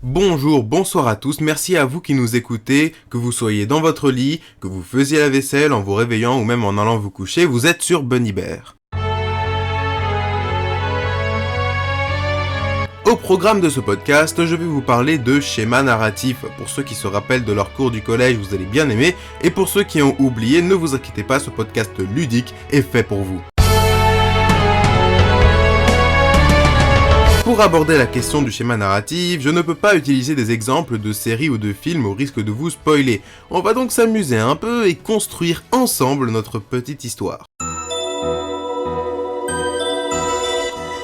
Bonjour, bonsoir à tous, merci à vous qui nous écoutez, que vous soyez dans votre lit, que vous faisiez la vaisselle en vous réveillant ou même en allant vous coucher, vous êtes sur Bunnybear. Au programme de ce podcast, je vais vous parler de schéma narratif. Pour ceux qui se rappellent de leur cours du collège, vous allez bien aimer, et pour ceux qui ont oublié, ne vous inquiétez pas, ce podcast ludique est fait pour vous. Pour aborder la question du schéma narratif, je ne peux pas utiliser des exemples de séries ou de films au risque de vous spoiler. On va donc s'amuser un peu et construire ensemble notre petite histoire.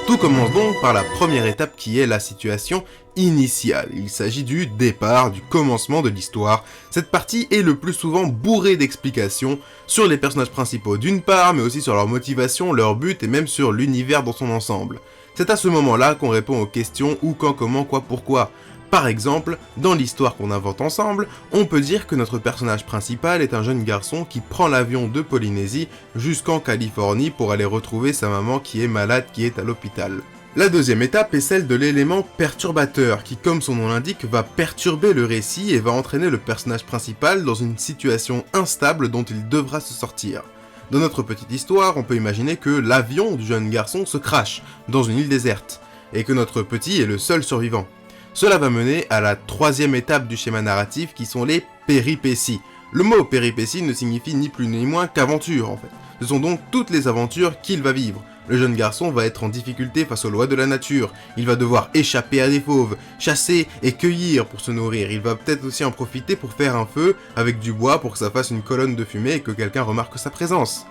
Tout commence donc par la première étape qui est la situation initiale. Il s'agit du départ, du commencement de l'histoire. Cette partie est le plus souvent bourrée d'explications sur les personnages principaux d'une part, mais aussi sur leur motivation, leur but et même sur l'univers dans son ensemble. C'est à ce moment-là qu'on répond aux questions où, quand, comment, quoi, pourquoi. Par exemple, dans l'histoire qu'on invente ensemble, on peut dire que notre personnage principal est un jeune garçon qui prend l'avion de Polynésie jusqu'en Californie pour aller retrouver sa maman qui est malade, qui est à l'hôpital. La deuxième étape est celle de l'élément perturbateur qui, comme son nom l'indique, va perturber le récit et va entraîner le personnage principal dans une situation instable dont il devra se sortir. Dans notre petite histoire, on peut imaginer que l'avion du jeune garçon se crache dans une île déserte, et que notre petit est le seul survivant. Cela va mener à la troisième étape du schéma narratif qui sont les péripéties. Le mot péripéties ne signifie ni plus ni moins qu'aventure en fait. Ce sont donc toutes les aventures qu'il va vivre. Le jeune garçon va être en difficulté face aux lois de la nature, il va devoir échapper à des fauves, chasser et cueillir pour se nourrir, il va peut-être aussi en profiter pour faire un feu avec du bois pour que ça fasse une colonne de fumée et que quelqu'un remarque sa présence.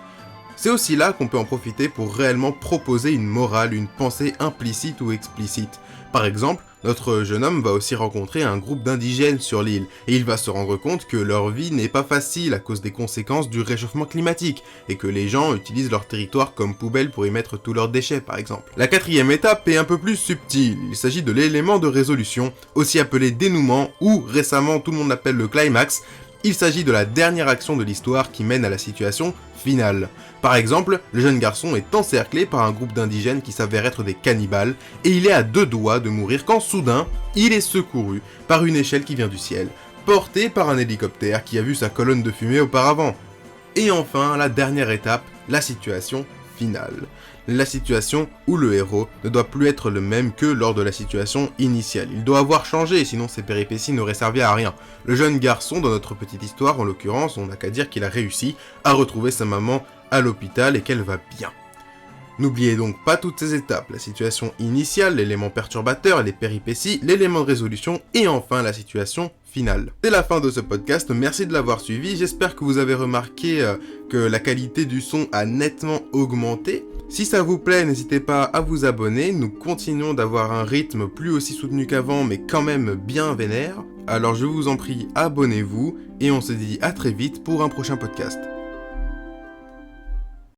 C'est aussi là qu'on peut en profiter pour réellement proposer une morale, une pensée implicite ou explicite. Par exemple, notre jeune homme va aussi rencontrer un groupe d'indigènes sur l'île, et il va se rendre compte que leur vie n'est pas facile à cause des conséquences du réchauffement climatique, et que les gens utilisent leur territoire comme poubelle pour y mettre tous leurs déchets par exemple. La quatrième étape est un peu plus subtile, il s'agit de l'élément de résolution, aussi appelé dénouement, ou récemment tout le monde l'appelle le climax. Il s'agit de la dernière action de l'histoire qui mène à la situation finale. Par exemple, le jeune garçon est encerclé par un groupe d'indigènes qui s'avèrent être des cannibales, et il est à deux doigts de mourir quand soudain, il est secouru par une échelle qui vient du ciel, porté par un hélicoptère qui a vu sa colonne de fumée auparavant. Et enfin, la dernière étape, la situation finale. La situation où le héros ne doit plus être le même que lors de la situation initiale. Il doit avoir changé, sinon ses péripéties n'auraient servi à rien. Le jeune garçon, dans notre petite histoire, en l'occurrence, on n'a qu'à dire qu'il a réussi à retrouver sa maman à l'hôpital et qu'elle va bien. N'oubliez donc pas toutes ces étapes, la situation initiale, l'élément perturbateur, les péripéties, l'élément de résolution et enfin la situation finale. C'est la fin de ce podcast, merci de l'avoir suivi, j'espère que vous avez remarqué que la qualité du son a nettement augmenté. Si ça vous plaît, n'hésitez pas à vous abonner, nous continuons d'avoir un rythme plus aussi soutenu qu'avant mais quand même bien vénère. Alors je vous en prie, abonnez-vous et on se dit à très vite pour un prochain podcast.